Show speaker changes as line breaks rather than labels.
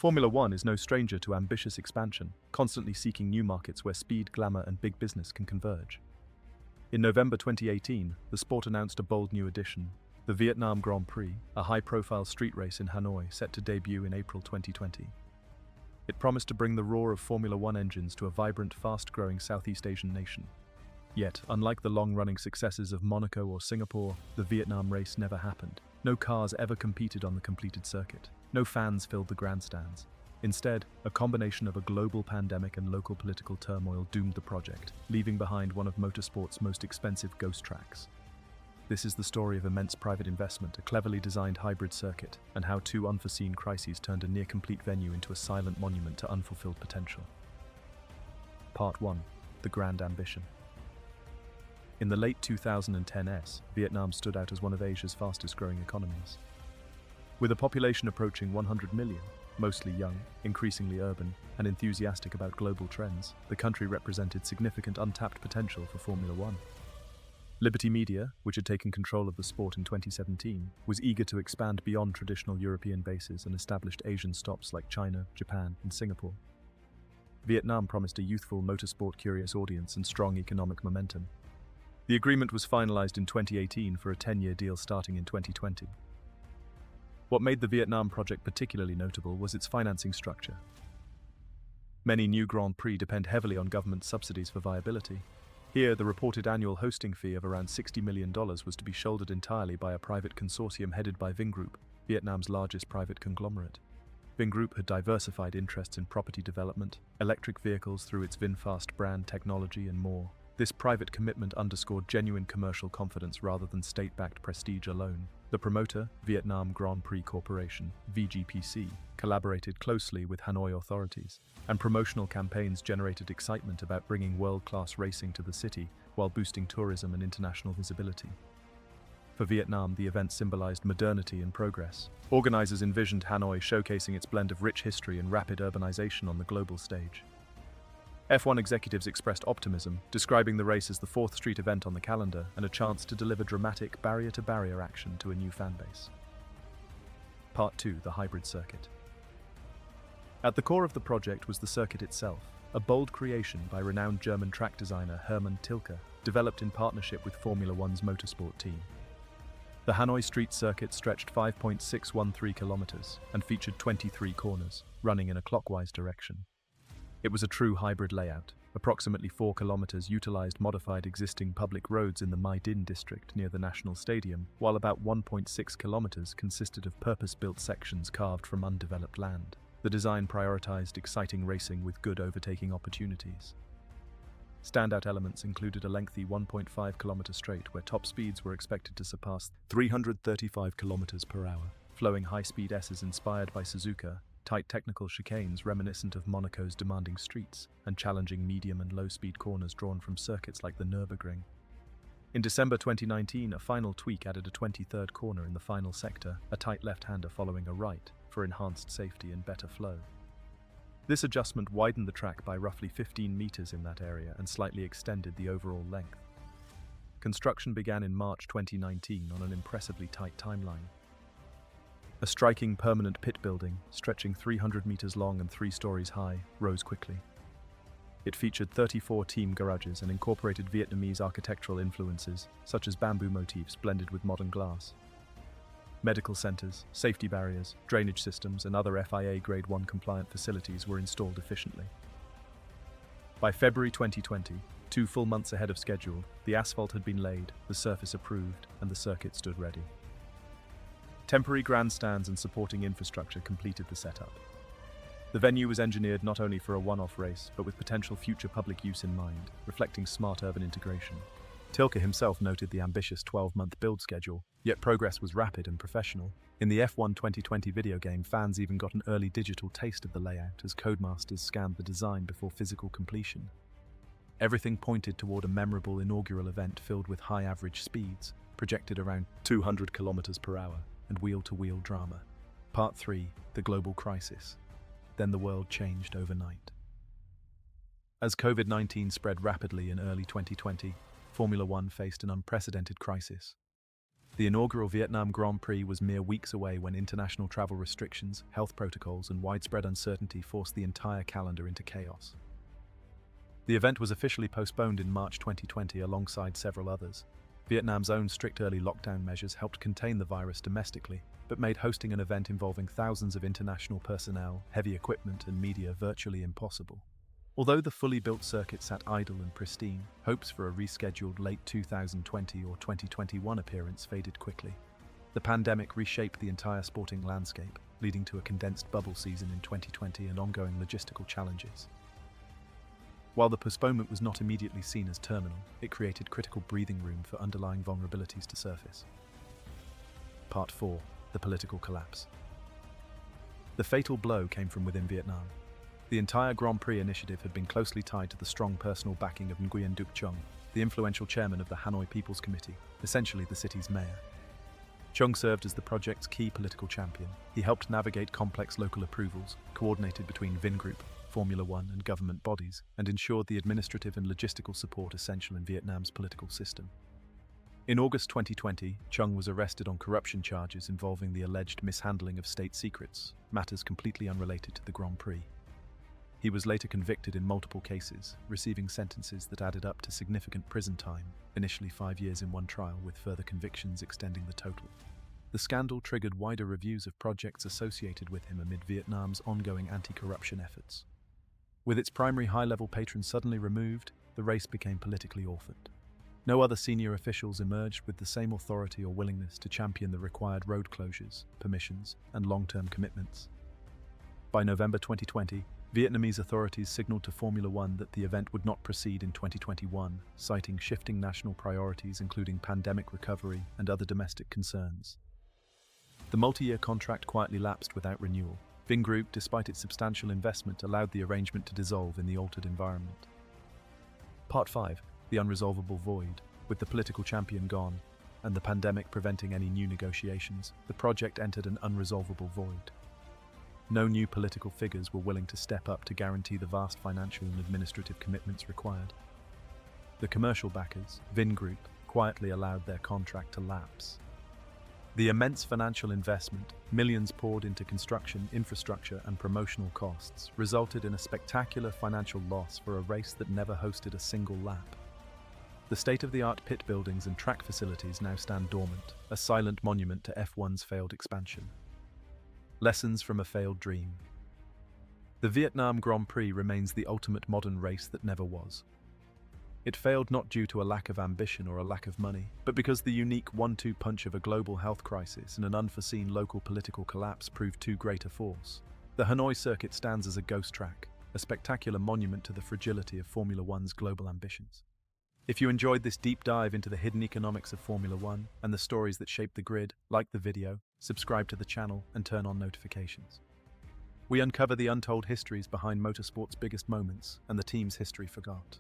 Formula One is no stranger to ambitious expansion, constantly seeking new markets where speed, glamour, and big business can converge. In November 2018, the sport announced a bold new addition, the Vietnam Grand Prix, a high-profile street race in Hanoi set to debut in April 2020. It promised to bring the roar of Formula One engines to a vibrant, fast-growing Southeast Asian nation. Yet, unlike the long-running successes of Monaco or Singapore, the Vietnam race never happened. No cars ever competed on the completed circuit. No fans filled the grandstands. Instead, a combination of a global pandemic and local political turmoil doomed the project, leaving behind one of motorsport's most expensive ghost tracks. This is the story of immense private investment, a cleverly designed hybrid circuit, and how two unforeseen crises turned a near-complete venue into a silent monument to unfulfilled potential. Part 1. The Grand Ambition. In the late 2010s, Vietnam stood out as one of Asia's fastest-growing economies. With a population approaching 100 million, mostly young, increasingly urban, and enthusiastic about global trends, the country represented significant untapped potential for Formula One. Liberty Media, which had taken control of the sport in 2017, was eager to expand beyond traditional European bases and established Asian stops like China, Japan, and Singapore. Vietnam promised a youthful, motorsport-curious audience and strong economic momentum. The agreement was finalized in 2018 for a 10-year deal starting in 2020. What made the Vietnam project particularly notable was its financing structure. Many new Grand Prix depend heavily on government subsidies for viability. Here, the reported annual hosting fee of around $60 million was to be shouldered entirely by a private consortium headed by Vingroup, Vietnam's largest private conglomerate. Vingroup had diversified interests in property development, electric vehicles through its VinFast brand technology, and more. This private commitment underscored genuine commercial confidence rather than state-backed prestige alone. The promoter, Vietnam Grand Prix Corporation, VGPC, collaborated closely with Hanoi authorities, and promotional campaigns generated excitement about bringing world-class racing to the city while boosting tourism and international visibility. For Vietnam, the event symbolized modernity and progress. Organizers envisioned Hanoi showcasing its blend of rich history and rapid urbanization on the global stage. F1 executives expressed optimism, describing the race as the fourth street event on the calendar and a chance to deliver dramatic barrier-to-barrier action to a new fanbase. Part 2. The Hybrid Circuit. At the core of the project was the circuit itself, a bold creation by renowned German track designer Hermann Tilke, developed in partnership with Formula One's motorsport team. The Hanoi street circuit stretched 5.613 kilometers and featured 23 corners, running in a clockwise direction. It was a true hybrid layout. Approximately 4 kilometers utilized modified existing public roads in the Mai Dinh district near the National Stadium, while about 1.6 kilometers consisted of purpose-built sections carved from undeveloped land. The design prioritized exciting racing with good overtaking opportunities. Standout elements included a lengthy 1.5-kilometer straight where top speeds were expected to surpass 335 kilometers per hour, flowing high-speed S's inspired by Suzuka, tight technical chicanes reminiscent of Monaco's demanding streets, and challenging medium and low-speed corners drawn from circuits like the Nürburgring. In December 2019, a final tweak added a 23rd corner in the final sector, a tight left-hander following a right, for enhanced safety and better flow. This adjustment widened the track by roughly 15 meters in that area and slightly extended the overall length. Construction began in March 2019 on an impressively tight timeline. A striking permanent pit building, stretching 300 meters long and 3 stories high, rose quickly. It featured 34 team garages and incorporated Vietnamese architectural influences, such as bamboo motifs blended with modern glass. Medical centers, safety barriers, drainage systems, and other FIA Grade 1 compliant facilities were installed efficiently. By February 2020, 2 full months ahead of schedule, the asphalt had been laid, the surface approved, and the circuit stood ready. Temporary grandstands and supporting infrastructure completed the setup. The venue was engineered not only for a one-off race, but with potential future public use in mind, reflecting smart urban integration. Tilke himself noted the ambitious 12-month build schedule, yet progress was rapid and professional. In the F1 2020 video game, fans even got an early digital taste of the layout as codemasters scanned the design before physical completion. Everything pointed toward a memorable inaugural event filled with high average speeds, projected around 200 kilometers per hour, and wheel-to-wheel drama. Part 3. The Global Crisis. Then the world changed overnight. As COVID-19 spread rapidly in early 2020, Formula One faced an unprecedented crisis. The inaugural Vietnam Grand Prix was mere weeks away when international travel restrictions, health protocols, and widespread uncertainty forced the entire calendar into chaos. The event was officially postponed in March 2020 alongside several others. Vietnam's own strict early lockdown measures helped contain the virus domestically, but made hosting an event involving thousands of international personnel, heavy equipment, and media virtually impossible. Although the fully built circuit sat idle and pristine, hopes for a rescheduled late 2020 or 2021 appearance faded quickly. The pandemic reshaped the entire sporting landscape, leading to a condensed bubble season in 2020 and ongoing logistical challenges. While the postponement was not immediately seen as terminal, it created critical breathing room for underlying vulnerabilities to surface. Part 4. The political collapse. The fatal blow came from within Vietnam. The entire Grand Prix initiative had been closely tied to the strong personal backing of Nguyen Duc Chung, the influential chairman of the Hanoi People's Committee, essentially the city's mayor. Chung served as the project's key political champion. He helped navigate complex local approvals, coordinated between Vingroup, Formula One, and government bodies, and ensured the administrative and logistical support essential in Vietnam's political system. In August 2020, Chung was arrested on corruption charges involving the alleged mishandling of state secrets, matters completely unrelated to the Grand Prix. He was later convicted in multiple cases, receiving sentences that added up to significant prison time, initially 5 years in one trial, with further convictions extending the total. The scandal triggered wider reviews of projects associated with him amid Vietnam's ongoing anti-corruption efforts. With its primary high-level patron suddenly removed, the race became politically orphaned. No other senior officials emerged with the same authority or willingness to champion the required road closures, permissions, and long-term commitments. By November 2020, Vietnamese authorities signaled to Formula One that the event would not proceed in 2021, citing shifting national priorities including pandemic recovery and other domestic concerns. The multi-year contract quietly lapsed without renewal. Vingroup, despite its substantial investment, allowed the arrangement to dissolve in the altered environment. Part 5. The unresolvable void. With the political champion gone, and the pandemic preventing any new negotiations, the project entered an unresolvable void. No new political figures were willing to step up to guarantee the vast financial and administrative commitments required. The commercial backers, Vingroup, quietly allowed their contract to lapse. The immense financial investment, millions poured into construction, infrastructure, and promotional costs, resulted in a spectacular financial loss for a race that never hosted a single lap. The state-of-the-art pit buildings and track facilities now stand dormant, a silent monument to F1's failed expansion. Lessons from a failed dream. The Vietnam Grand Prix remains the ultimate modern race that never was. It failed not due to a lack of ambition or a lack of money, but because the unique one-two punch of a global health crisis and an unforeseen local political collapse proved too great a force. The Hanoi circuit stands as a ghost track, a spectacular monument to the fragility of Formula One's global ambitions. If you enjoyed this deep dive into the hidden economics of Formula One and the stories that shape the grid, like the video, subscribe to the channel, and turn on notifications. We uncover the untold histories behind motorsport's biggest moments and the team's history forgot.